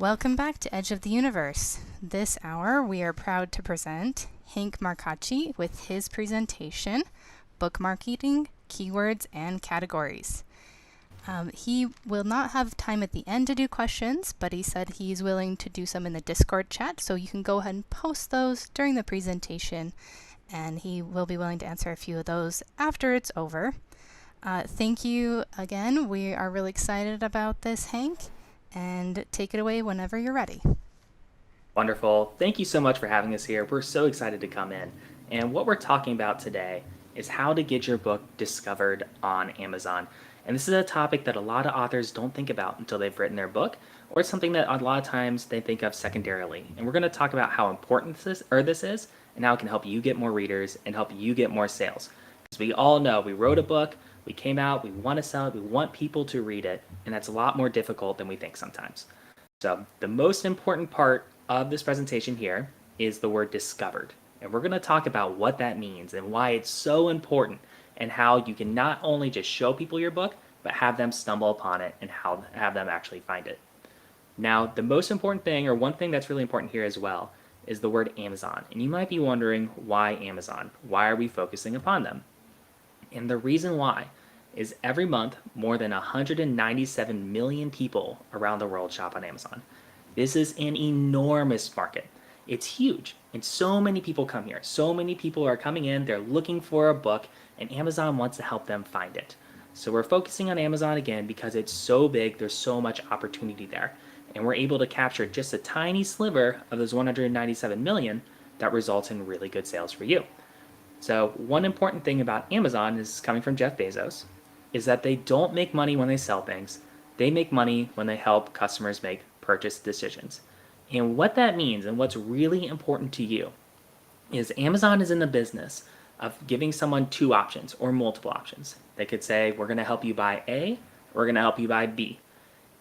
Welcome back to Edge of the Universe. This hour, we are proud to present Hank Marcacci with his presentation, Book Marketing, Keywords, and Categories. He will not have time at the end to do questions, but he said he's willing to do some in the Discord chat, so you can go ahead and post those during the presentation, and he will be willing to answer a few of those after it's over. Thank you again. We are really excited about this, Hank. And take it away whenever you're ready. Wonderful. Thank you so much for having us here. We're so excited to come in. And what we're talking about today is how to get your book discovered on Amazon. And this is a topic that a lot of authors don't think about until they've written their book, or it's something that a lot of times they think of secondarily. And we're going to talk about how important this is and how it can help you get more readers and help you get more sales. Because we all know we wrote a book, we came out, we want to sell it, we want people to read it, and that's a lot more difficult than we think sometimes. So the most important part of this presentation here is the word discovered. And we're going to talk about what that means and why it's so important and how you can not only just show people your book, but have them stumble upon it and have them actually find it. Now, the most important thing, or one thing that's really important here as well, is the word Amazon. And you might be wondering, why Amazon? Why are we focusing upon them? And the reason why is every month, more than 197 million people around the world shop on Amazon. This is an enormous market. It's huge, and so many people come here. So many people are coming in, they're looking for a book, and Amazon wants to help them find it. So we're focusing on Amazon again because it's so big, there's so much opportunity there. And we're able to capture just a tiny sliver of those 197 million that results in really good sales for you. So one important thing about Amazon, is coming from Jeff Bezos, is that they don't make money when they sell things. They make money when they help customers make purchase decisions. And what that means, and what's really important to you, is Amazon is in the business of giving someone two options or multiple options. They could say, we're going to help you buy A, or we're going to help you buy B.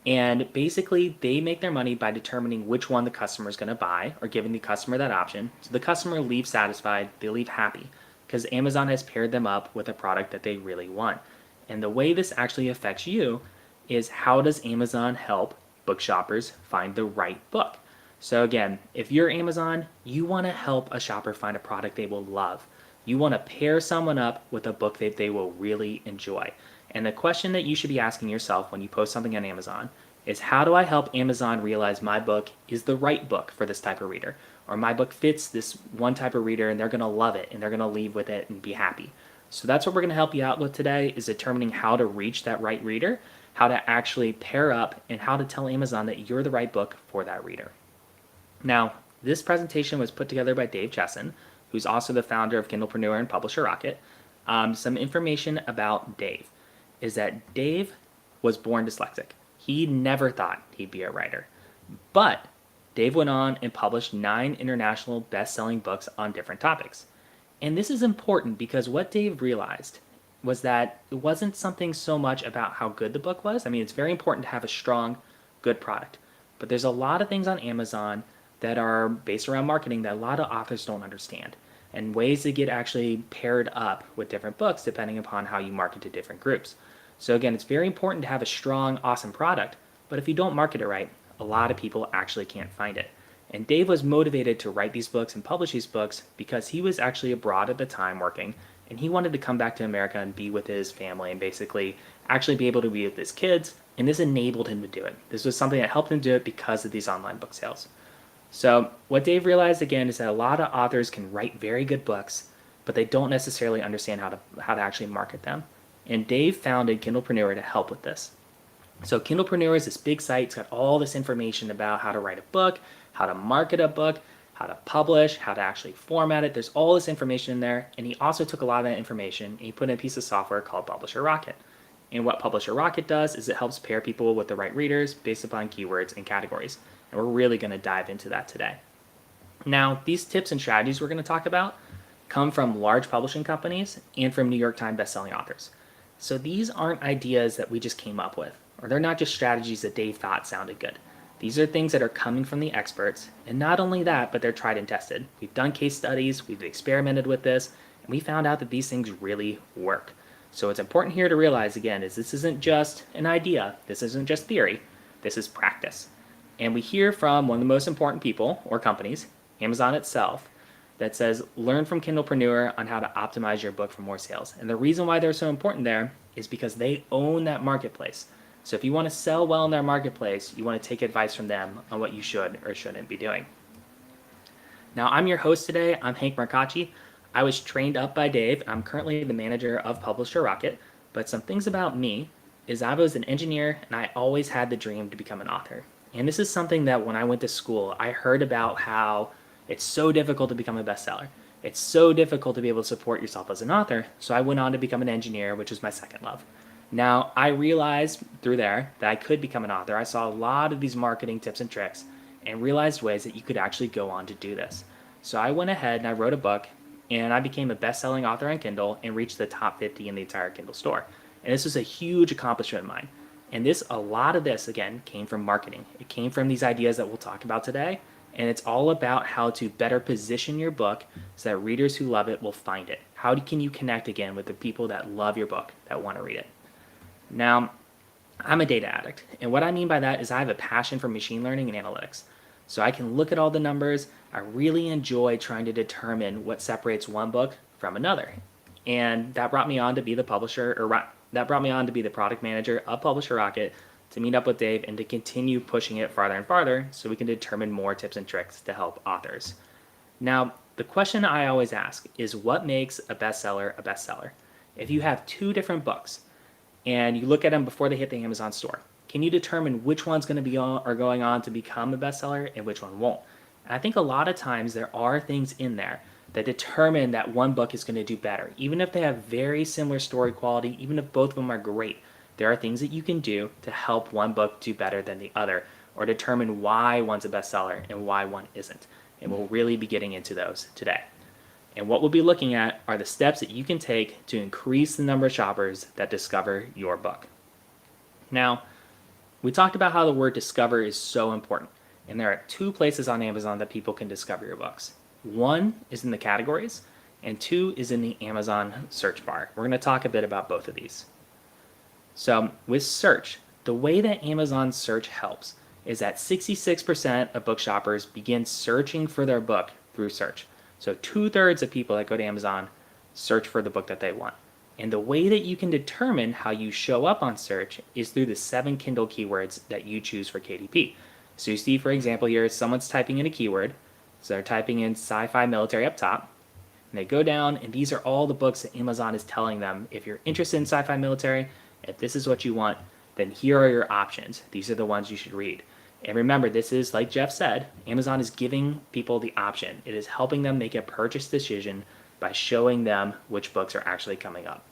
And basically, they make their money by determining which one the customer is going to buy, or giving the customer that option. So the customer leaves satisfied, they leave happy, because Amazon has paired them up with a product that they really want. And the way this actually affects you is, how does Amazon help book shoppers find the right book? So again, if you're Amazon, you want to help a shopper find a product they will love. You want to pair someone up with a book that they will really enjoy. And the question that you should be asking yourself when you post something on Amazon is, how do I help Amazon realize my book is the right book for this type of reader? Or my book fits this one type of reader and they're going to love it and they're going to leave with it and be happy. So that's what we're going to help you out with today, is determining how to reach that right reader, how to actually pair up, and how to tell Amazon that you're the right book for that reader. Now, this presentation was put together by Dave Chesson, who's also the founder of Kindlepreneur and Publisher Rocket. Some information about Dave is that Dave was born dyslexic. He never thought he'd be a writer. But Dave went on and published 9 international best-selling books on different topics. And this is important because what Dave realized was that it wasn't something so much about how good the book was. I mean, it's very important to have a strong, good product. But there's a lot of things on Amazon that are based around marketing that a lot of authors don't understand, and ways to get actually paired up with different books depending upon how you market to different groups. So again, it's very important to have a strong, awesome product, but if you don't market it right, a lot of people actually can't find it. And Dave was motivated to write these books and publish these books because he was actually abroad at the time working, and he wanted to come back to America and be with his family and basically actually be able to be with his kids, and this enabled him to do it. This was something that helped him do it because of these online book sales. So what Dave realized again is that a lot of authors can write very good books, but they don't necessarily understand how to actually market them. And Dave founded Kindlepreneur to help with this. So Kindlepreneur is this big site. It's got all this information about how to write a book, how to market a book, how to publish, how to actually format it. There's all this information in there. And he also took a lot of that information and he put in a piece of software called Publisher Rocket. And what Publisher Rocket does is it helps pair people with the right readers based upon keywords and categories. And we're really going to dive into that today. Now, these tips and strategies we're going to talk about come from large publishing companies and from New York Times bestselling authors. So these aren't ideas that we just came up with, or they're not just strategies that Dave thought sounded good. These are things that are coming from the experts, and not only that, but they're tried and tested. We've done case studies, we've experimented with this, and we found out that these things really work. So it's important here to realize, again, is this isn't just an idea, this isn't just theory, this is practice. And we hear from one of the most important people or companies, Amazon itself, that says, learn from Kindlepreneur on how to optimize your book for more sales. And the reason why they're so important there is because they own that marketplace. So if you want to sell well in their marketplace, you want to take advice from them on what you should or shouldn't be doing. Now, I'm your host today. I'm Hank Marcacci. I was trained up by Dave. I'm currently the manager of Publisher Rocket. But some things about me is I was an engineer and I always had the dream to become an author. And this is something that when I went to school, I heard about how it's so difficult to become a bestseller. It's so difficult to be able to support yourself as an author. So I went on to become an engineer, which is my second love. Now, I realized through there that I could become an author. I saw a lot of these marketing tips and tricks and realized ways that you could actually go on to do this. So I went ahead and I wrote a book and I became a best-selling author on Kindle and reached the top 50 in the entire Kindle store. And this was a huge accomplishment of mine. And a lot of this, again, came from marketing. It came from these ideas that we'll talk about today. And it's all about how to better position your book so that readers who love it will find it. How can you connect again with the people that love your book, that want to read it? Now, I'm a data addict. And what I mean by that is I have a passion for machine learning and analytics. So I can look at all the numbers. I really enjoy trying to determine what separates one book from another. And that brought me on to be the product manager of Publisher Rocket, to meet up with Dave and to continue pushing it farther and farther so we can determine more tips and tricks to help authors. Now, the question I always ask is, what makes a bestseller a bestseller? If you have two different books and you look at them before they hit the Amazon store, can you determine which one's going to be going on to become a bestseller and which one won't? And I think a lot of times there are things in there that determine that one book is going to do better. Even if they have very similar story quality, even if both of them are great, there are things that you can do to help one book do better than the other, or determine why one's a bestseller and why one isn't. And we'll really be getting into those today. And what we'll be looking at are the steps that you can take to increase the number of shoppers that discover your book. Now, we talked about how the word discover is so important. And there are two places on Amazon that people can discover your books. One is in the categories, and two is in the Amazon search bar. We're going to talk a bit about both of these. So with search, the way that Amazon search helps is that 66% of book shoppers begin searching for their book through search. So 2/3 of people that go to Amazon search for the book that they want. And the way that you can determine how you show up on search is through the 7 Kindle keywords that you choose for KDP. So you see, for example, here, someone's typing in a keyword. So they're typing in sci-fi military up top. And they go down, and these are all the books that Amazon is telling them, if you're interested in sci-fi military, if this is what you want, then here are your options. These are the ones you should read. And remember, this is, like Jeff said, Amazon is giving people the option. It is helping them make a purchase decision by showing them which books are actually coming up.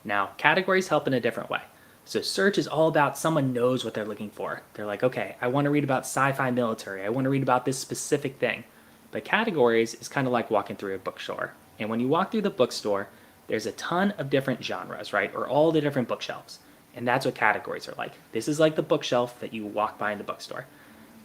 Now, categories help in a different way. So search is all about someone knows what they're looking for. They're like, okay, I want to read about sci-fi military. I want to read about this specific thing. But categories is kind of like walking through a bookstore. And when you walk through the bookstore, there's a ton of different genres, right? Or all the different bookshelves. And that's what categories are like. This is like the bookshelf that you walk by in the bookstore.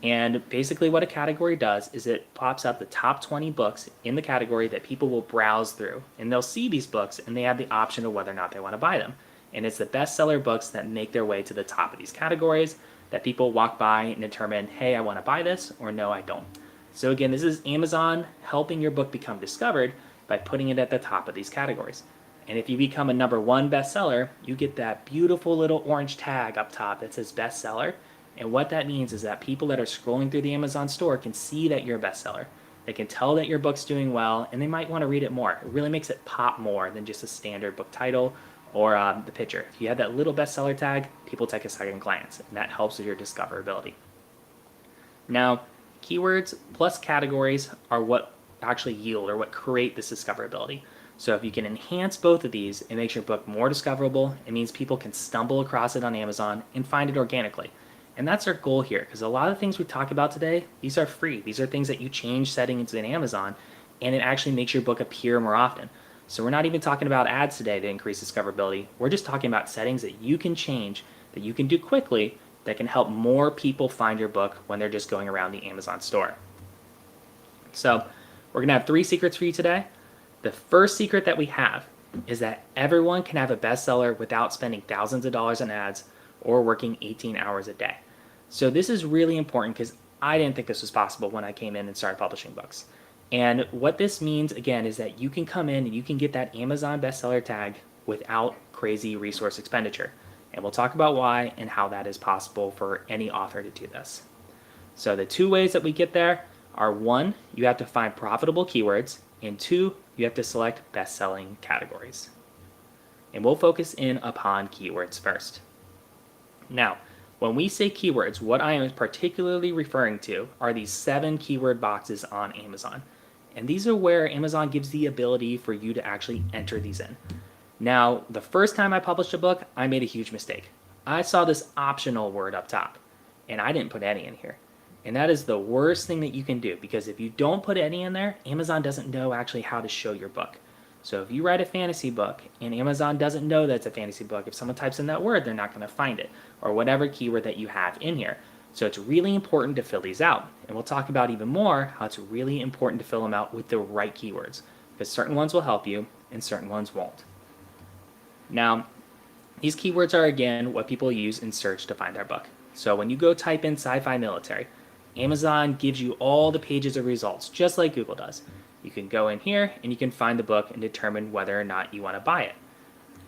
And basically what a category does is it pops up the top 20 books in the category that people will browse through. And they'll see these books and they have the option of whether or not they want to buy them. And it's the bestseller books that make their way to the top of these categories that people walk by and determine, hey, I want to buy this, or no, I don't. So again, this is Amazon helping your book become discovered by putting it at the top of these categories. And if you become a #1 bestseller, you get that beautiful little orange tag up top that says bestseller. And what that means is that people that are scrolling through the Amazon store can see that you're a bestseller. They can tell that your book's doing well, and they might want to read it more. It really makes it pop more than just a standard book title or the picture. If you have that little bestseller tag, people take a second glance, and that helps with your discoverability. Now, keywords plus categories are what actually yield or what create this discoverability. So if you can enhance both of these, it makes your book more discoverable. It means people can stumble across it on Amazon and find it organically. And that's our goal here, because a lot of things we talk about today, these are free. These are things that you change settings in Amazon, and it actually makes your book appear more often. So we're not even talking about ads today to increase discoverability. We're just talking about settings that you can change, that you can do quickly, that can help more people find your book when they're just going around the Amazon store. So we're going to have 3 secrets for you today. The first secret that we have is that everyone can have a bestseller without spending thousands of dollars on ads or working 18 hours a day. So this is really important because I didn't think this was possible when I came in and started publishing books. And what this means, again, is that you can come in and you can get that Amazon bestseller tag without crazy resource expenditure. And we'll talk about why and how that is possible for any author to do this. So the two ways that we get there are: one, you have to find profitable keywords, and two, you have to select best-selling categories. And we'll focus in upon keywords first. Now, when we say keywords, what I am particularly referring to are these 7 keyword boxes on Amazon. And these are where Amazon gives the ability for you to actually enter these in. Now, the first time I published a book, I made a huge mistake. I saw this optional word up top, and I didn't put any in here. And that is the worst thing that you can do, because if you don't put any in there, Amazon doesn't know actually how to show your book. So if you write a fantasy book and Amazon doesn't know that it's a fantasy book, if someone types in that word, they're not going to find it, or whatever keyword that you have in here. So it's really important to fill these out. And we'll talk about even more how it's really important to fill them out with the right keywords, because certain ones will help you and certain ones won't. Now, these keywords are, again, what people use in search to find their book. So when you go type in sci-fi military, Amazon gives you all the pages of results, just like Google does. You can go in here and you can find the book and determine whether or not you want to buy it.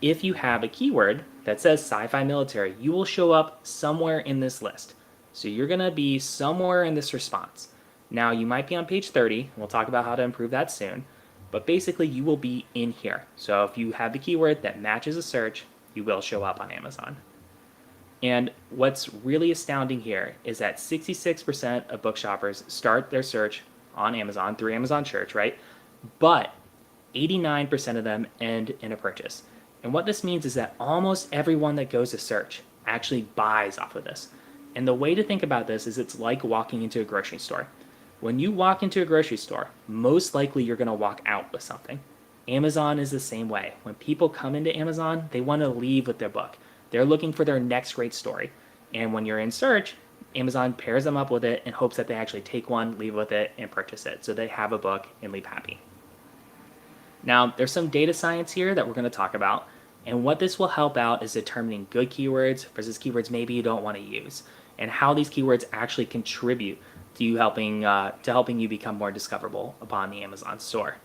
If you have a keyword that says sci-fi military, you will show up somewhere in this list. So you're going to be somewhere in this response. Now, you might be on page 30, and we'll talk about how to improve that soon, but basically you will be in here. So if you have the keyword that matches a search, you will show up on Amazon. And what's really astounding here is that 66% of book shoppers start their search on Amazon through Amazon Search, right? But 89% of them end in a purchase. And what this means is that almost everyone that goes to search actually buys off of this. And the way to think about this is it's like walking into a grocery store. When you walk into a grocery store, most likely you're going to walk out with something. Amazon is the same way. When people come into Amazon, they want to leave with their book. They're looking for their next great story. And when you're in search, Amazon pairs them up with it and hopes that they actually take one, leave with it, and purchase it, so they have a book and leave happy. Now, there's some data science here that we're going to talk about, and what this will help out is determining good keywords versus keywords maybe you don't want to use, and how these keywords actually contribute to you helping you become more discoverable upon the Amazon store.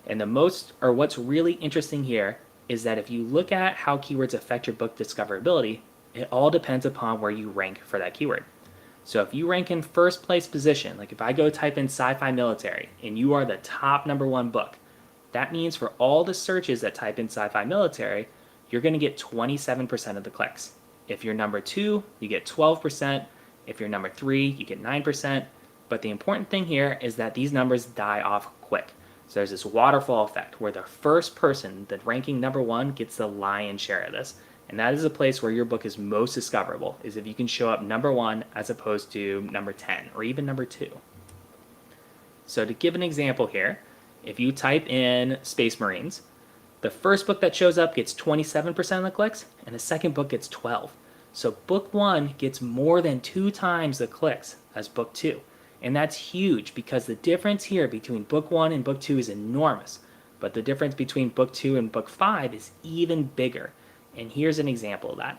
And what's really interesting here is that if you look at how keywords affect your book discoverability, it all depends upon where you rank for that keyword. So if you rank in first place position, like if I go type in sci-fi military and you are the top #1 book, that means for all the searches that type in sci-fi military, you're going to get 27% of the clicks. If you're number 2, you get 12%. If you're number 3, you get 9%. But the important thing here is that these numbers die off quick. So there's this waterfall effect where the first person, the ranking #1, gets the lion's share of this. And that is a place where your book is most discoverable, is if you can show up #1 as opposed to number 10 or even number 2. So to give an example here, if you type in Space Marines, the first book that shows up gets 27% of the clicks, and the second book gets 12. So book 1 gets more than 2 times the clicks as book 2. And that's huge because the difference here between book 1 and book 2 is enormous. But the difference between book 2 and book 5 is even bigger. And here's an example of that.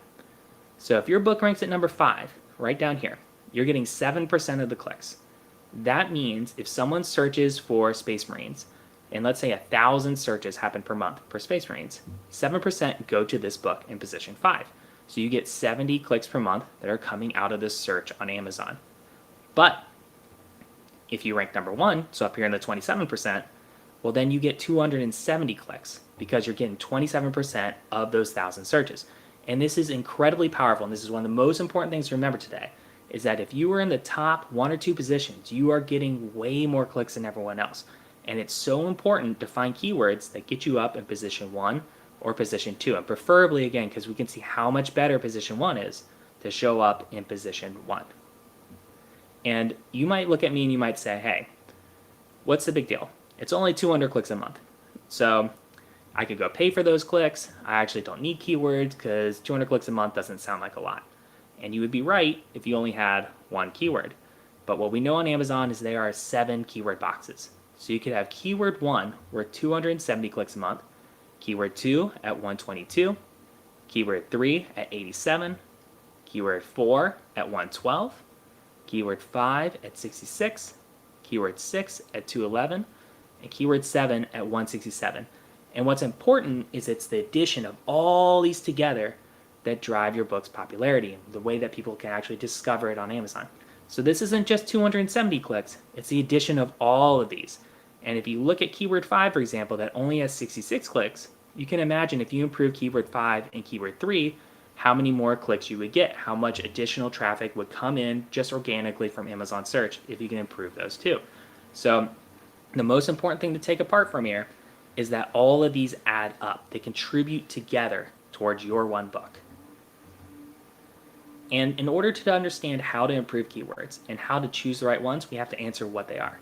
So if your book ranks at number 5, right down here, you're getting 7% of the clicks. That means if someone searches for Space Marines, and let's say 1,000 searches happen per month for Space Marines, 7% go to this book in position 5. So you get 70 clicks per month that are coming out of this search on Amazon. But if you rank number 1, so up here in the 27%, well then you get 270 clicks because you're getting 27% of those 1,000 searches. And this is incredibly powerful, and this is one of the most important things to remember today, is that if you are in the top 1 or 2 positions, you are getting way more clicks than everyone else. And it's so important to find keywords that get you up in position 1 or position 2, and preferably, again, because we can see how much better position 1 is, to show up in position 1. And you might look at me and you might say, hey, what's the big deal? It's only 200 clicks a month. So I could go pay for those clicks. I actually don't need keywords because 200 clicks a month doesn't sound like a lot. And you would be right if you only had 1 keyword. But what we know on Amazon is there are 7 keyword boxes. So you could have keyword 1 worth 270 clicks a month, keyword 2 at 122, keyword 3 at 87, keyword 4 at 112, keyword 5 at 66, keyword 6 at 211, and keyword 7 at 167. And what's important is it's the addition of all these together that drive your book's popularity and the way that people can actually discover it on Amazon. So this isn't just 270 clicks, it's the addition of all of these. And if you look at keyword 5, for example, that only has 66 clicks, you can imagine if you improve keyword 5 and keyword 3, how many more clicks you would get, how much additional traffic would come in just organically from Amazon search if you can improve those too. So the most important thing to take apart from here is that all of these add up. They contribute together towards your one book. And in order to understand how to improve keywords and how to choose the right ones, we have to answer what they are.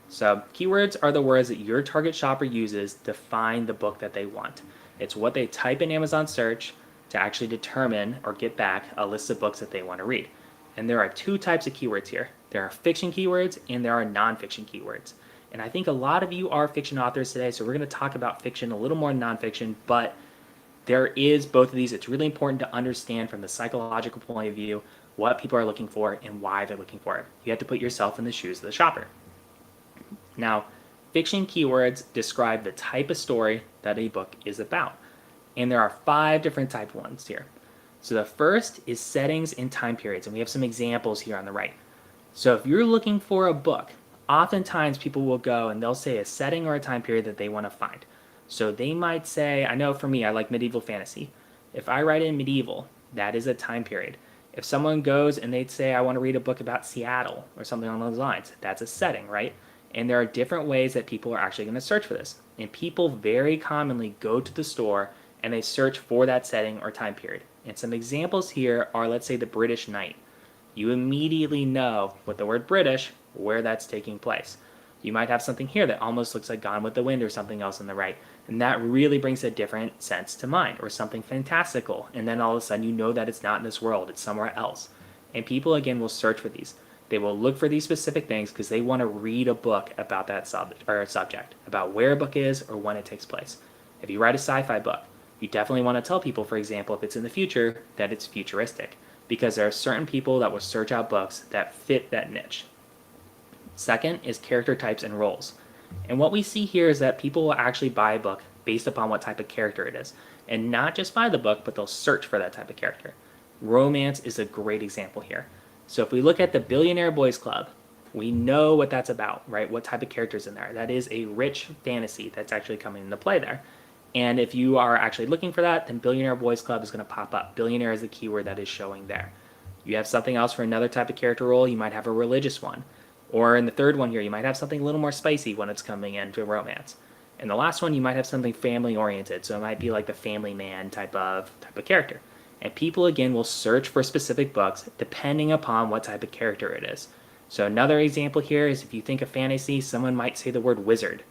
So keywords are the words that your target shopper uses to find the book that they want. It's what they type in Amazon search to actually determine or get back a list of books that they want to read. And there are two types of keywords here. There are fiction keywords and there are nonfiction keywords. And I think a lot of you are fiction authors today, so we're going to talk about fiction, a little more nonfiction, but there is both of these. It's really important to understand from the psychological point of view what people are looking for and why they're looking for it. You have to put yourself in the shoes of the shopper. Now, fiction keywords describe the type of story that a book is about. And there are 5 different type ones here. So the first is settings and time periods, and we have some examples here on the right. So if you're looking for a book, oftentimes people will go and they'll say a setting or a time period that they want to find. So they might say, I know for me, I like medieval fantasy. If I write in medieval, that is a time period. If someone goes and they'd say, I want to read a book about Seattle or something along those lines, that's a setting, right? And there are different ways that people are actually going to search for this. And people very commonly go to the store and they search for that setting or time period. And some examples here are, let's say, the British Knight. You immediately know with the word British where that's taking place. You might have something here that almost looks like Gone with the Wind or something else on the right. And that really brings a different sense to mind, or something fantastical. And then all of a sudden you know that it's not in this world, it's somewhere else. And people, again, will search for these. They will look for these specific things because they want to read a book about that subject, about where a book is or when it takes place. If you write a sci-fi book, you definitely want to tell people, for example, if it's in the future, that it's futuristic, because there are certain people that will search out books that fit that niche. Second is character types and roles. And what we see here is that people will actually buy a book based upon what type of character it is. And not just buy the book, but they'll search for that type of character. Romance is a great example here. So if we look at the Billionaire Boys Club, we know what that's about, right? What type of characters in there. That is a rich fantasy that's actually coming into play there. And if you are actually looking for that, then Billionaire Boys Club is going to pop up. Billionaire is the keyword that is showing there. You have something else for another type of character role. You might have a religious one. Or in the third one here, you might have something a little more spicy when it's coming into romance. And the last one, you might have something family-oriented. So it might be like the family man type of character. And people, again, will search for specific books depending upon what type of character it is. So another example here is if you think of fantasy, someone might say the word wizard.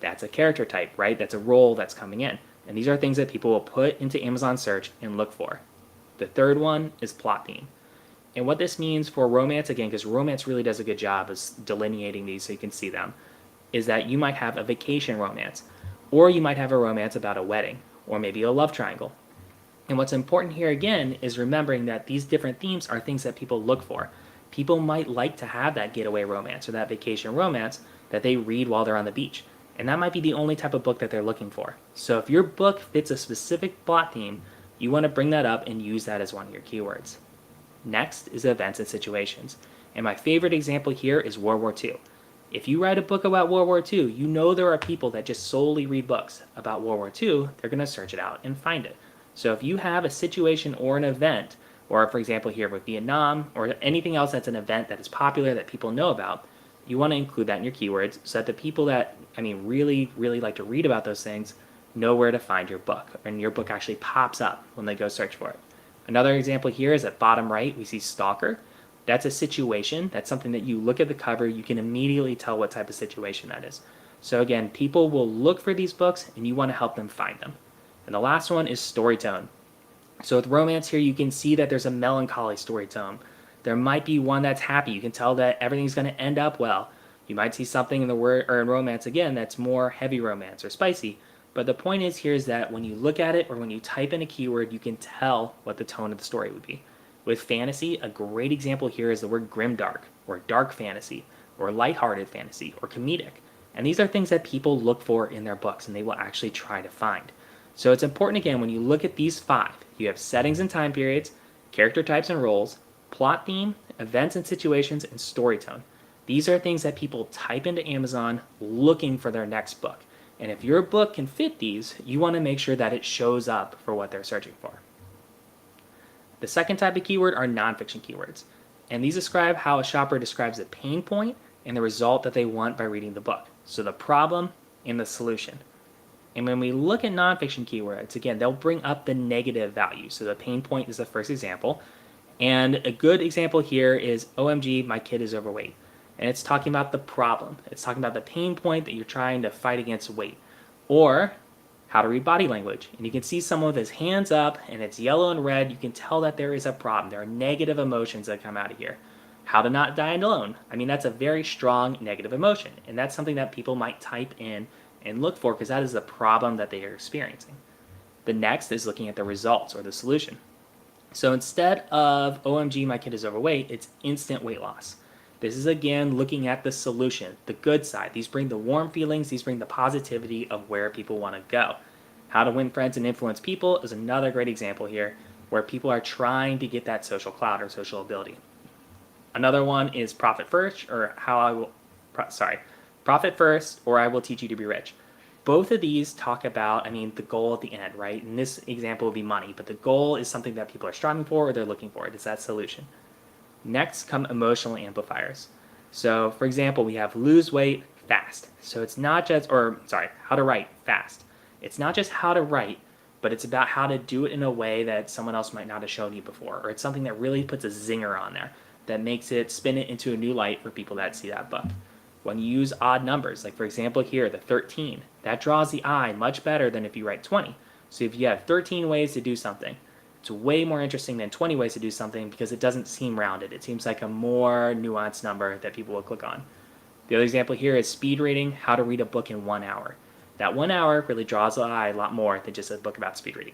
That's a character type, right? That's a role that's coming in. And these are things that people will put into Amazon search and look for. The third one is plot theme. And what this means for romance, again, because romance really does a good job of delineating these so you can see them, is that you might have a vacation romance, or you might have a romance about a wedding, or maybe a love triangle. And what's important here, again, is remembering that these different themes are things that people look for. People might like to have that getaway romance or that vacation romance that they read while they're on the beach. And that might be the only type of book that they're looking for. So if your book fits a specific plot theme, you want to bring that up and use that as one of your keywords. Next is events and situations. And my favorite example here is World War II. If you write a book about World War II, you know there are people that just solely read books about World War II. They're going to search it out and find it. So if you have a situation or an event, or for example here with Vietnam, or anything else that's an event that is popular that people know about, you want to include that in your keywords so that the people that, really, really like to read about those things know where to find your book, and your book actually pops up when they go search for it. Another example here is at bottom right, we see stalker. That's a situation. That's something that you look at the cover, you can immediately tell what type of situation that is. So again, people will look for these books and you want to help them find them. And the last one is story tone. So with romance here, you can see that there's a melancholy story tone. There might be one that's happy. You can tell that everything's going to end up well. You might see something in the word or in romance again that's more heavy romance or spicy. But the point is here is that when you look at it or when you type in a keyword, you can tell what the tone of the story would be. With fantasy, a great example here is the word grimdark, or dark fantasy, or lighthearted fantasy, or comedic. And these are things that people look for in their books and they will actually try to find. So it's important, again, when you look at these 5, you have settings and time periods, character types and roles, plot theme, events and situations, and story tone. These are things that people type into Amazon looking for their next book. And if your book can fit these, you want to make sure that it shows up for what they're searching for. The second type of keyword are nonfiction keywords. And these describe how a shopper describes the pain point and the result that they want by reading the book. So the problem and the solution. And when we look at nonfiction keywords, again, they'll bring up the negative value. So the pain point is the first example. And a good example here is, OMG, my kid is overweight. And it's talking about the problem. It's talking about the pain point that you're trying to fight against weight. Or how to read body language. And you can see someone with his hands up and it's yellow and red. You can tell that there is a problem. There are negative emotions that come out of here. How to not die alone. I mean, that's a very strong negative emotion. And that's something that people might type in and look for because that is the problem that they are experiencing. The next is looking at the results or the solution. So instead of, OMG, my kid is overweight, it's instant weight loss. This is, again, looking at the solution, the good side. These bring the warm feelings. These bring the positivity of where people want to go. How to win friends and influence people is another great example here where people are trying to get that social clout or social ability. Another one is profit first or profit first or I will teach you to be rich. Both of these talk about, the goal at the end, right? In this example would be money, but the goal is something that people are striving for or they're looking for. It's that solution. Next come emotional amplifiers. So, for example, we have lose weight fast. So it's not just, how to write fast. It's not just how to write, but it's about how to do it in a way that someone else might not have shown you before. Or it's something that really puts a zinger on there that makes it spin it into a new light for people that see that book. When you use odd numbers, like for example here, the 13, that draws the eye much better than if you write 20. So if you have 13 ways to do something, it's way more interesting than 20 ways to do something because it doesn't seem rounded. It seems like a more nuanced number that people will click on. The other example here is speed reading, how to read a book in 1 hour. That 1 hour really draws the eye a lot more than just a book about speed reading.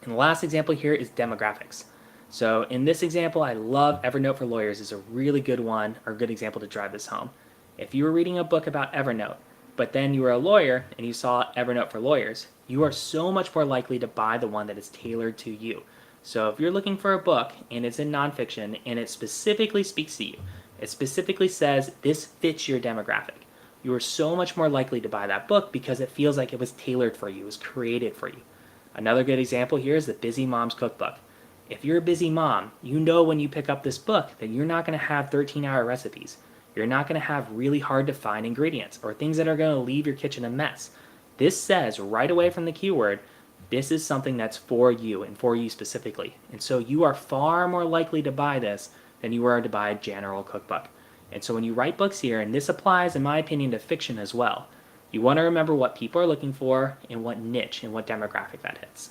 And the last example here is demographics. So in this example, I love Evernote for Lawyers is a really good one or good example to drive this home. If you were reading a book about Evernote, but then you were a lawyer and you saw Evernote for Lawyers, you are so much more likely to buy the one that is tailored to you. So if you're looking for a book and it's in nonfiction and it specifically speaks to you, it specifically says this fits your demographic, you are so much more likely to buy that book because it feels like it was tailored for you, it was created for you. Another good example here is the Busy Mom's Cookbook. If you're a busy mom, you know when you pick up this book that you're not going to have 13-hour recipes. You're not going to have really hard to find ingredients or things that are going to leave your kitchen a mess. This says right away from the keyword, this is something that's for you and for you specifically. And so you are far more likely to buy this than you are to buy a general cookbook. And so when you write books here, and this applies in my opinion to fiction as well, you want to remember what people are looking for and what niche and what demographic that hits.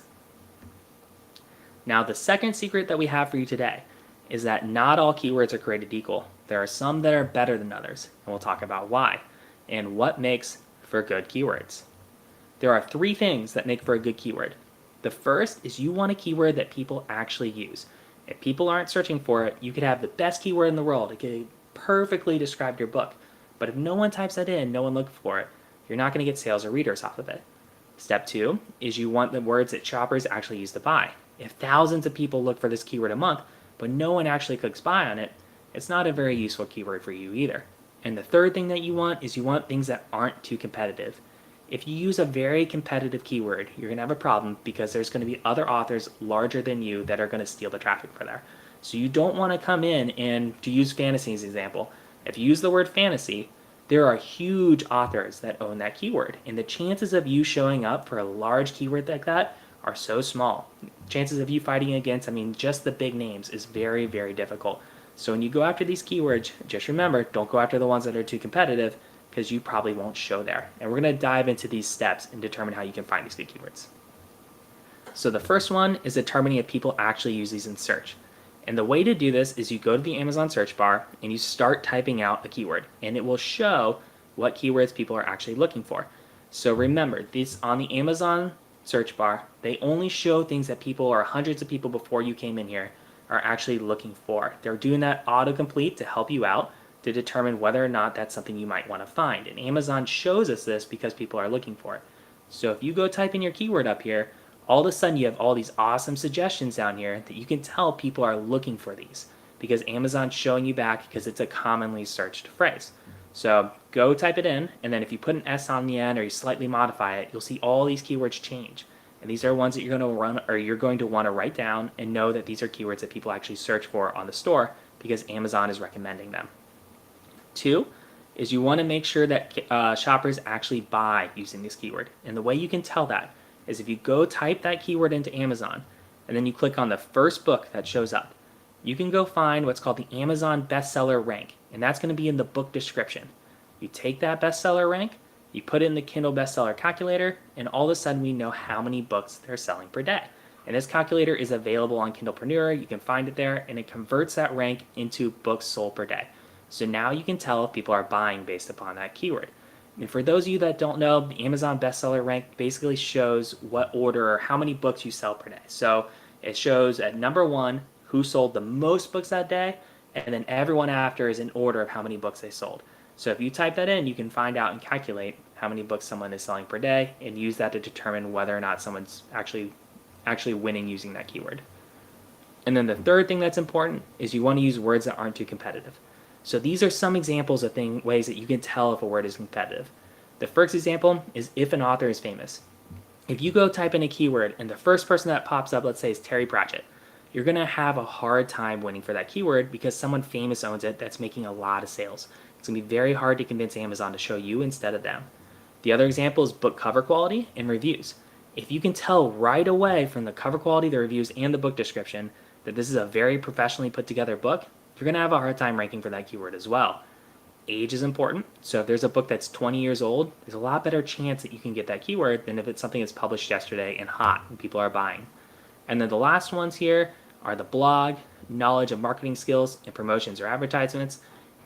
Now the second secret that we have for you today is that not all keywords are created equal. There are some that are better than others, and we'll talk about why and what makes for good keywords. There are 3 things that make for a good keyword. The first is you want a keyword that people actually use. If people aren't searching for it, you could have the best keyword in the world. It could perfectly describe your book. But if no one types that in, no one looks for it, you're not going to get sales or readers off of it. Step 2 is you want the words that shoppers actually use to buy. If thousands of people look for this keyword a month, but no one actually clicks buy on it, it's not a very useful keyword for you either. And the third thing that you want is you want things that aren't too competitive. If you use a very competitive keyword, you're going to have a problem because there's going to be other authors larger than you that are going to steal the traffic for there. So you don't want to come in and, to use fantasy as an example, if you use the word fantasy, there are huge authors that own that keyword. And the chances of you showing up for a large keyword like that are so small. Chances of you fighting against, just the big names is very, very difficult. So when you go after these keywords, just remember, don't go after the ones that are too competitive because you probably won't show there. And we're going to dive into these steps and determine how you can find these good keywords. So the first one is determining if people actually use these in search. And the way to do this is you go to the Amazon search bar and you start typing out a keyword, and it will show what keywords people are actually looking for. So remember, these on the Amazon search bar, they only show things that people or hundreds of people before you came in here are actually looking for. They're doing that autocomplete to help you out to determine whether or not that's something you might want to find. And Amazon shows us this because people are looking for it. So if you go type in your keyword up here, all of a sudden you have all these awesome suggestions down here that you can tell people are looking for these because Amazon's showing you back because it's a commonly searched phrase. So go type it in, and then if you put an S on the end or you slightly modify it, you'll see all these keywords change. And these are ones that you're going to want to write down and know that these are keywords that people actually search for on the store because Amazon is recommending them. 2 is you want to make sure that shoppers actually buy using this keyword. And the way you can tell that is if you go type that keyword into Amazon and then you click on the first book that shows up, you can go find what's called the Amazon bestseller rank, and that's going to be in the book description. You take that bestseller rank, you put it in the Kindle bestseller calculator, and all of a sudden we know how many books they're selling per day. And this calculator is available on Kindlepreneur. You can find it there, and it converts that rank into books sold per day. So now you can tell if people are buying based upon that keyword. And for those of you that don't know, the Amazon bestseller rank basically shows what order or how many books you sell per day. So it shows at number 1 who sold the most books that day, and then everyone after is in order of how many books they sold. So if you type that in, you can find out and calculate how many books someone is selling per day and use that to determine whether or not someone's actually winning using that keyword. And then the third thing that's important is you want to use words that aren't too competitive. So these are some examples of ways that you can tell if a word is competitive. The first example is if an author is famous. If you go type in a keyword and the first person that pops up, let's say, is Terry Pratchett, you're going to have a hard time winning for that keyword because someone famous owns it that's making a lot of sales. It's going to be very hard to convince Amazon to show you instead of them. The other example is book cover quality and reviews. If you can tell right away from the cover quality, the reviews, and the book description that this is a very professionally put together book, you're going to have a hard time ranking for that keyword as well. Age is important. So if there's a book that's 20 years old, there's a lot better chance that you can get that keyword than if it's something that's published yesterday and hot and people are buying. And then the last ones here are the blog, knowledge of marketing skills, and promotions or advertisements.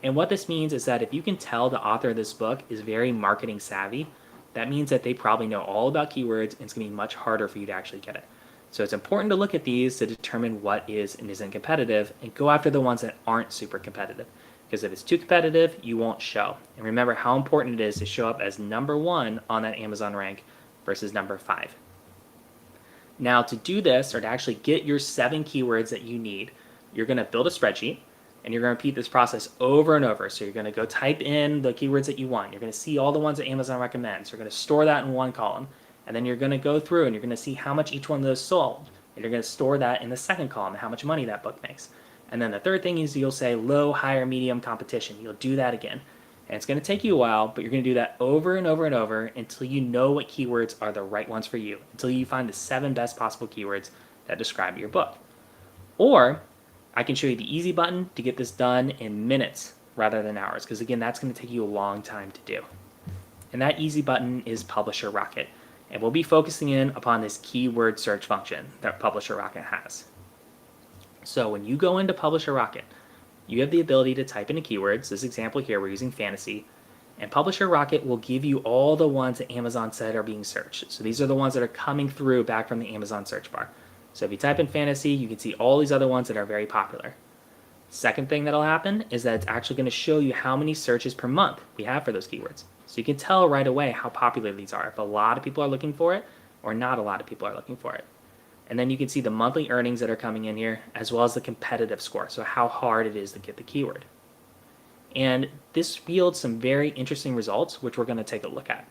And what this means is that if you can tell the author of this book is very marketing savvy, that means that they probably know all about keywords and it's going to be much harder for you to actually get it. So it's important to look at these to determine what is and isn't competitive and go after the ones that aren't super competitive. Because if it's too competitive, you won't show. And remember how important it is to show up as number 1 on that Amazon rank versus number 5. Now to do this, or to actually get your 7 keywords that you need, you're going to build a spreadsheet and you're going to repeat this process over and over. So you're going to go type in the keywords that you want. You're going to see all the ones that Amazon recommends. You're going to store that in one column. And then you're going to go through and you're going to see how much each one of those sold. And you're going to store that in the second column, how much money that book makes. And then the third thing is you'll say low, higher, medium competition. You'll do that again. And it's going to take you a while, but you're going to do that over and over and over until you know what keywords are the right ones for you, until you find the 7 best possible keywords that describe your book. Or I can show you the easy button to get this done in minutes rather than hours, because again, that's going to take you a long time to do. And that easy button is Publisher Rocket. And we'll be focusing in upon this keyword search function that Publisher Rocket has. So when you go into Publisher Rocket, you have the ability to type into keywords. This example here, we're using fantasy. And Publisher Rocket will give you all the ones that Amazon said are being searched. So these are the ones that are coming through back from the Amazon search bar. So if you type in fantasy, you can see all these other ones that are very popular. Second thing that'll happen is that it's actually going to show you how many searches per month we have for those keywords. So you can tell right away how popular these are, if a lot of people are looking for it or not a lot of people are looking for it. And then you can see the monthly earnings that are coming in here, as well as the competitive score, so how hard it is to get the keyword. And this yields some very interesting results, which we're going to take a look at.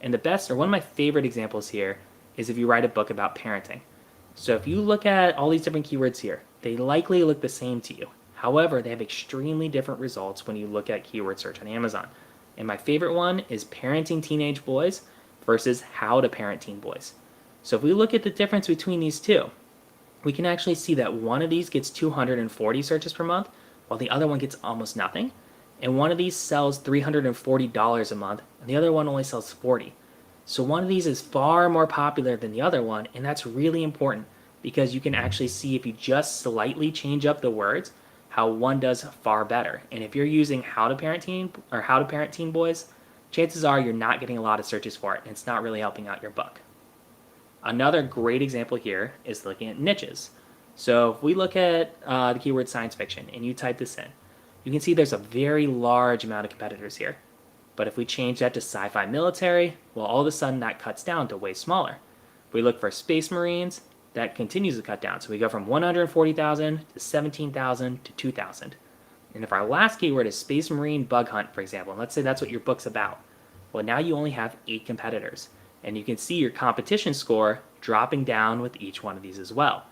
And the best, or one of my favorite examples here, is if you write a book about parenting. So if you look at all these different keywords here, they likely look the same to you. However, they have extremely different results when you look at keyword search on Amazon. And my favorite one is parenting teenage boys versus how to parent teen boys. So if we look at the difference between these two, we can actually see that one of these gets 240 searches per month, while the other one gets almost nothing. And one of these sells $340 a month, and the other one only sells $40. So one of these is far more popular than the other one, and that's really important because you can actually see if you just slightly change up the words, how one does far better. And if you're using how to parent teen boys, chances are you're not getting a lot of searches for it, and it's not really helping out your book. Another great example here is looking at niches. So if we look at the keyword science fiction and you type this in, you can see there's a very large amount of competitors here. But if we change that to sci-fi military, well, all of a sudden that cuts down to way smaller. If we look for space marines, that continues to cut down. So we go from 140,000 to 17,000 to 2,000. And if our last keyword is space marine bug hunt, for example, and let's say that's what your book's about, well, now you only have 8 competitors. And you can see your competition score dropping down with each one of these as well.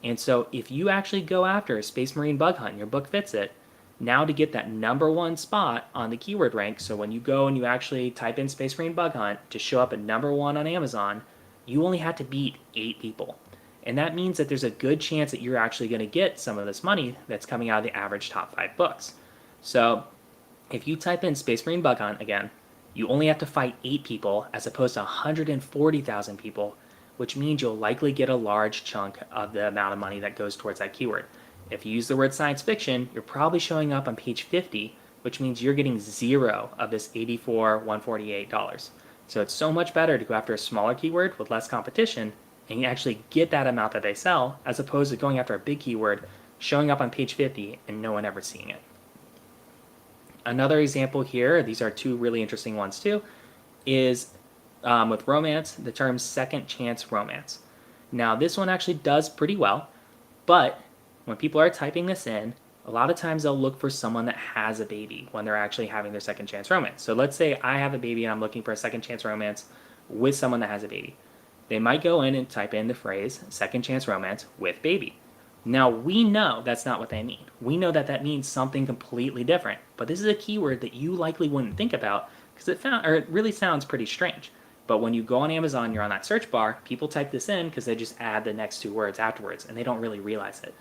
And so if you actually go after a space marine bug hunt and your book fits it, now to get that #1 spot on the keyword rank, so when you go and you actually type in space marine bug hunt to show up at #1 on Amazon, you only have to beat 8 people. And that means that there's a good chance that you're actually going to get some of this money that's coming out of the average top 5 books. So if you type in space marine bug hunt again, you only have to fight 8 people as opposed to 140,000 people, which means you'll likely get a large chunk of the amount of money that goes towards that keyword. If you use the word science fiction, you're probably showing up on page 50, which means you're getting 0 of this $84,148. So it's so much better to go after a smaller keyword with less competition and you actually get that amount that they sell, as opposed to going after a big keyword, showing up on page 50 and no one ever seeing it. Another example here, these are 2 really interesting ones too, is with romance, the term second chance romance. Now this one actually does pretty well, but when people are typing this in, a lot of times they'll look for someone that has a baby when they're actually having their second chance romance. So let's say I have a baby and I'm looking for a second chance romance with someone that has a baby. They might go in and type in the phrase second chance romance with baby. Now we know that's not what they mean. We know that that means something completely different, but this is a keyword that you likely wouldn't think about because it really sounds pretty strange. But when you go on Amazon, you're on that search bar, people type this in because they just add the next 2 words afterwards and they don't really realize it.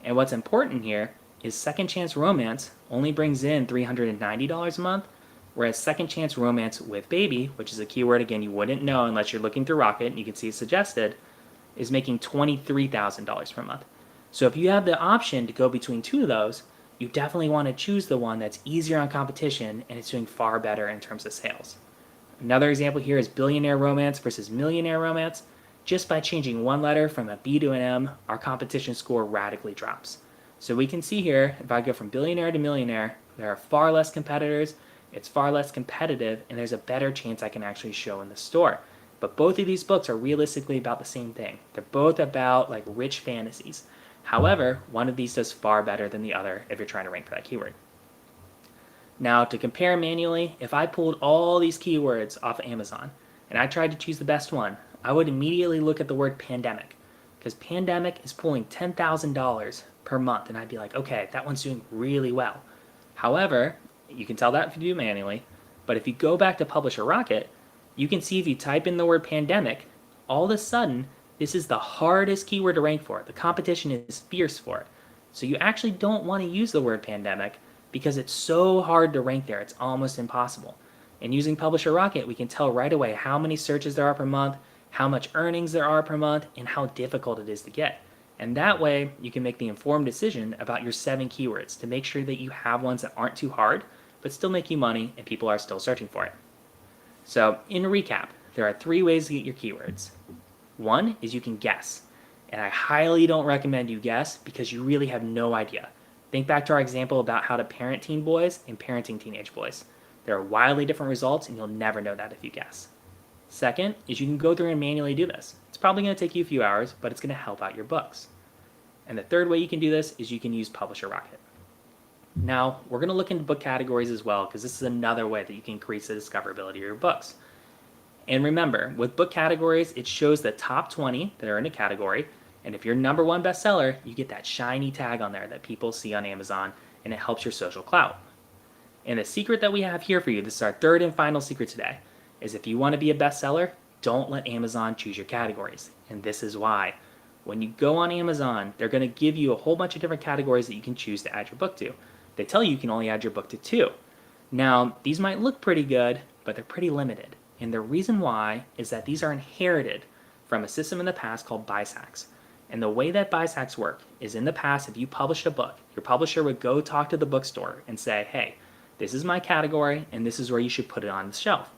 And what's important here is second chance romance only brings in $390 a month, whereas second chance romance with baby, which is a keyword again you wouldn't know unless you're looking through Rocket and you can see it suggested, is making $23,000 per month. So if you have the option to go between 2 of those, you definitely want to choose the one that's easier on competition and it's doing far better in terms of sales. Another example here is billionaire romance versus millionaire romance. Just by changing 1 letter from a B to an M, our competition score radically drops. So we can see here, if I go from billionaire to millionaire, there are far less competitors, it's far less competitive, and there's a better chance I can actually show in the store. But both of these books are realistically about the same thing. They're both about like rich fantasies. However, one of these does far better than the other if you're trying to rank for that keyword. Now, to compare manually, if I pulled all these keywords off of Amazon and I tried to choose the best one, I would immediately look at the word pandemic, because pandemic is pulling $10,000 per month, and I'd be like, okay, that one's doing really well. However, you can tell that if you do it manually, but if you go back to Publisher Rocket, you can see if you type in the word pandemic, all of a sudden, this is the hardest keyword to rank for. The competition is fierce for it. So you actually don't want to use the word pandemic because it's so hard to rank there, it's almost impossible. And using Publisher Rocket, we can tell right away how many searches there are per month, how much earnings there are per month, and how difficult it is to get. And that way, you can make the informed decision about your 7 keywords to make sure that you have ones that aren't too hard, but still make you money and people are still searching for it. So, in recap, there are 3 ways to get your keywords. 1 is you can guess. And I highly don't recommend you guess because you really have no idea. Think back to our example about how to parent teen boys and parenting teenage boys. There are wildly different results and you'll never know that if you guess. Second is you can go through and manually do this. It's probably going to take you a few hours, but it's going to help out your books. And the third way you can do this is you can use Publisher Rocket. Now, we're going to look into book categories as well, because this is another way that you can increase the discoverability of your books. And remember, with book categories, it shows the top 20 that are in a category, and if you're #1 bestseller, you get that shiny tag on there that people see on Amazon, and it helps your social clout. And the secret that we have here for you, this is our third and final secret today, is if you want to be a bestseller, don't let Amazon choose your categories. And this is why. When you go on Amazon, they're going to give you a whole bunch of different categories that you can choose to add your book to. They tell you can only add your book to 2. Now, these might look pretty good, but they're pretty limited. And the reason why is that these are inherited from a system in the past called BISACs. And the way that BISACs work is in the past, if you published a book, your publisher would go talk to the bookstore and say, hey, this is my category, and this is where you should put it on the shelf.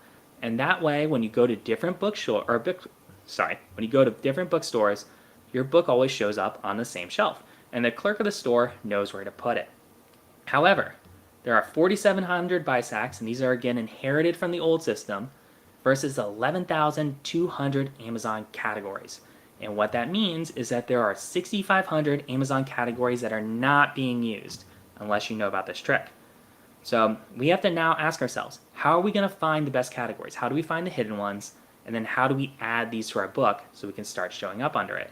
And that way, when you go to different bookstores, your book always shows up on the same shelf, and the clerk of the store knows where to put it. However, there are 4,700 BISACs, and these are again inherited from the old system, versus 11,200 Amazon categories. And what that means is that there are 6,500 Amazon categories that are not being used, unless you know about this trick. So we have to now ask ourselves, how are we going to find the best categories? How do we find the hidden ones? And then how do we add these to our book so we can start showing up under it?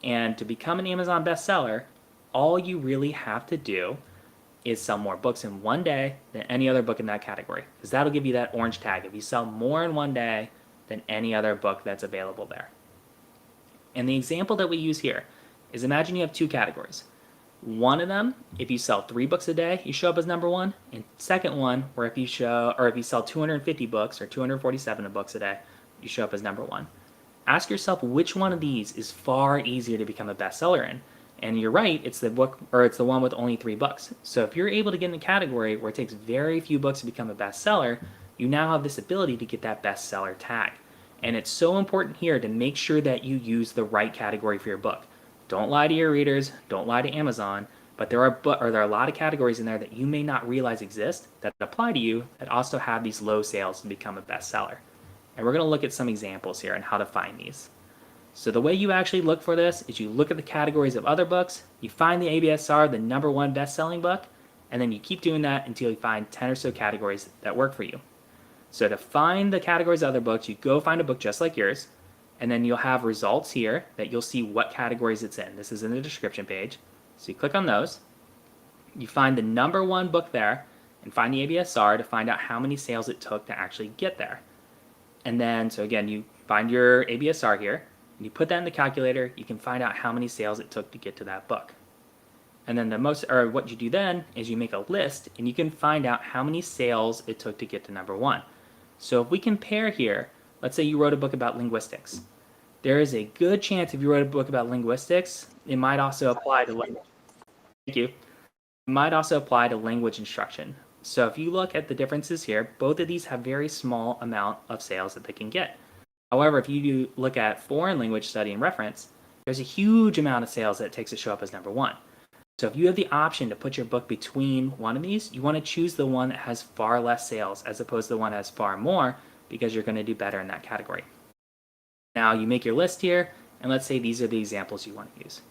And to become an Amazon bestseller, all you really have to do is sell more books in one day than any other book in that category, because that'll give you that orange tag if you sell more in one day than any other book that's available there. And the example that we use here is, imagine you have two categories. One of them, if you sell 3 books a day, you show up as number one. And second one, where if you sell 250 books or 247 books a day, you show up as number one. Ask yourself which one of these is far easier to become a bestseller in. And you're right, it's the book, or it's the one with only 3 books. So if you're able to get in a category where it takes very few books to become a bestseller, you now have this ability to get that bestseller tag. And it's so important here to make sure that you use the right category for your book. Don't lie to your readers, don't lie to Amazon, but there are a lot of categories in there that you may not realize exist that apply to you that also have these low sales to become a bestseller. And we're going to look at some examples here on how to find these. So the way you actually look for this is you look at the categories of other books, you find the ABSR, the number one best-selling book, and then you keep doing that until you find 10 or so categories that work for you. So to find the categories of other books, you go find a book just like yours, and then you'll have results here that you'll see what categories it's in. This is in the description page. So you click on those, you find the number one book there, and find the ABSR to find out how many sales it took to actually get there. And then, so again, you find your ABSR here, and you put that in the calculator, you can find out how many sales it took to get to that book. And then what you do then is you make a list, and you can find out how many sales it took to get to number one. So if we compare here, let's say you wrote a book about linguistics. There is a good chance if you wrote a book about linguistics, it might also apply to language. Thank you. It might also apply to language instruction. So if you look at the differences here, both of these have very small amount of sales that they can get. However, if you look at foreign language study and reference, there's a huge amount of sales that it takes to show up as number one. So if you have the option to put your book between one of these, you want to choose the one that has far less sales as opposed to the one that has far more, because you're going to do better in that category. Now you make your list here, and let's say these are the examples you want to use.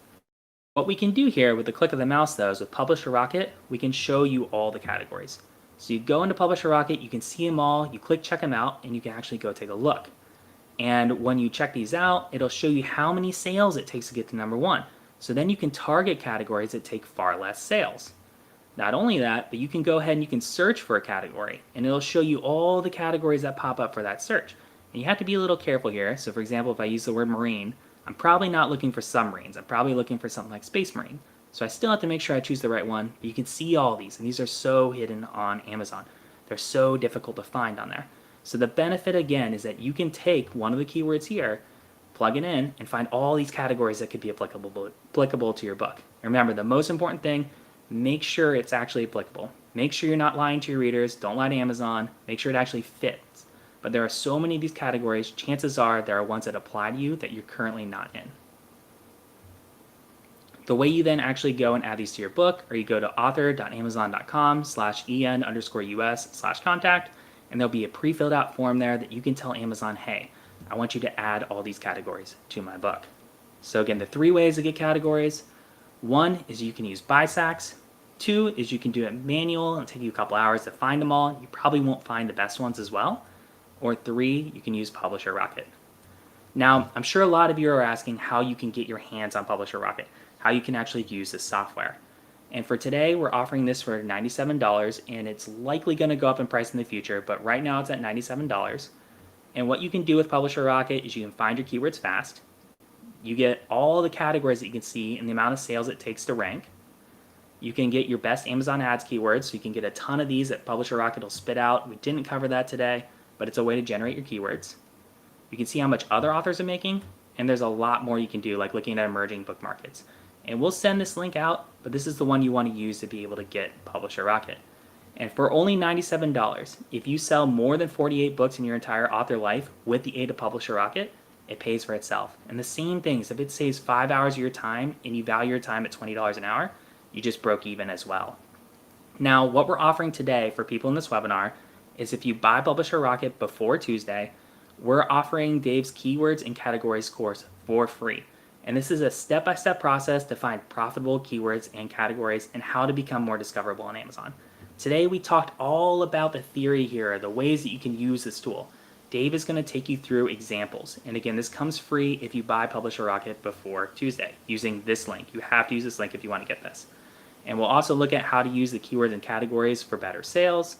What we can do here with the click of the mouse though is with Publisher Rocket, we can show you all the categories. So you go into Publisher Rocket, you can see them all, you click check them out, and you can actually go take a look. And when you check these out, it'll show you how many sales it takes to get to number one. So then you can target categories that take far less sales. Not only that, but you can go ahead and you can search for a category, and it'll show you all the categories that pop up for that search. And you have to be a little careful here. So for example, if I use the word marine, I'm probably not looking for submarines. I'm probably looking for something like space marine. So I still have to make sure I choose the right one, but you can see all these, and these are so hidden on Amazon. They're so difficult to find on there. So the benefit again is that you can take one of the keywords here, plug it in, and find all these categories that could be applicable to your book. And remember, the most important thing, make sure it's actually applicable. Make sure you're not lying to your readers. Don't lie to Amazon. Make sure it actually fits. But there are so many of these categories, chances are there are ones that apply to you that you're currently not in. The way you then actually go and add these to your book, or you go to author.amazon.com/en_us/contact, and there'll be a pre-filled out form there that you can tell Amazon, hey, I want you to add all these categories to my book. So again, the 3 ways to get categories. 1 is you can use BISACs. 2 is you can do it manual and take you a couple hours to find them all. You probably won't find the best ones as well. Or 3, you can use Publisher Rocket. Now, I'm sure a lot of you are asking how you can get your hands on Publisher Rocket, how you can actually use this software. And for today, we're offering this for $97, and it's likely going to go up in price in the future, but right now it's at $97. And what you can do with Publisher Rocket is you can find your keywords fast. You get all the categories that you can see and the amount of sales it takes to rank. You can get your best Amazon ads keywords, so you can get a ton of these that Publisher Rocket will spit out. We didn't cover that today, but it's a way to generate your keywords. You can see how much other authors are making, and there's a lot more you can do, like looking at emerging book markets. And we'll send this link out, but this is the one you want to use to be able to get Publisher Rocket. And for only $97, if you sell more than 48 books in your entire author life with the aid of Publisher Rocket, it pays for itself. And the same things, if it saves 5 hours of your time and you value your time at $20 an hour, you just broke even as well. Now, what we're offering today for people in this webinar is if you buy Publisher Rocket before Tuesday, we're offering Dave's Keywords and Categories course for free. And this is a step-by-step process to find profitable keywords and categories and how to become more discoverable on Amazon. Today, we talked all about the theory here, the ways that you can use this tool. Dave is going to take you through examples. And again, this comes free if you buy Publisher Rocket before Tuesday using this link. You have to use this link if you want to get this. And we'll also look at how to use the keywords and categories for better sales.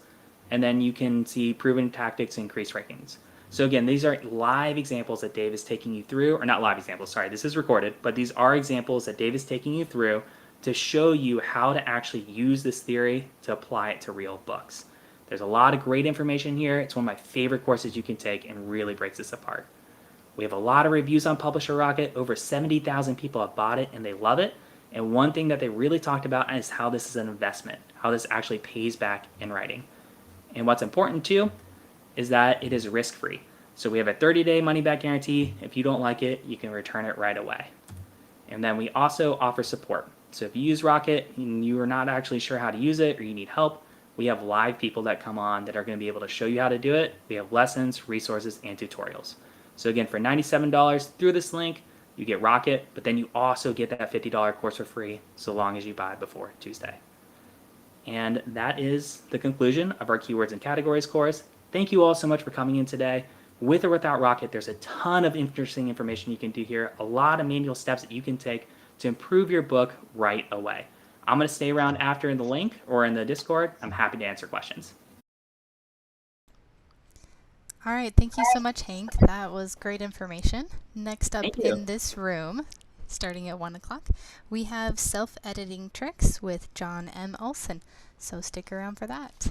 And then you can see proven tactics to increase rankings. So again, these are live examples that Dave is taking you through, or not live examples, sorry, this is recorded, but these are examples that Dave is taking you through to show you how to actually use this theory to apply it to real books. There's a lot of great information here. It's one of my favorite courses you can take and really breaks this apart. We have a lot of reviews on Publisher Rocket. Over 70,000 people have bought it and they love it. And one thing that they really talked about is how this is an investment, how this actually pays back in writing. And what's important too is that it is risk-free. So we have a 30-day money-back guarantee. If you don't like it, you can return it right away. And then we also offer support. So if you use Rocket and you are not actually sure how to use it or you need help, we have live people that come on that are going to be able to show you how to do it. We have lessons, resources, and tutorials. So again, for $97 through this link, you get Rocket, but then you also get that $50 course for free so long as you buy before Tuesday. And that is the conclusion of our Keywords and Categories course. Thank you all so much for coming in today. With or without Rocket, there's a ton of interesting information you can do here, a lot of manual steps that you can take to improve your book right away. I'm going to stay around after in the link or in the Discord. I'm happy to answer questions. All right, thank you so much, Hank. That was great information. Next up Thank you. in this room, starting at 1 o'clock, we have self-editing tricks with John M. Olson. So stick around for that.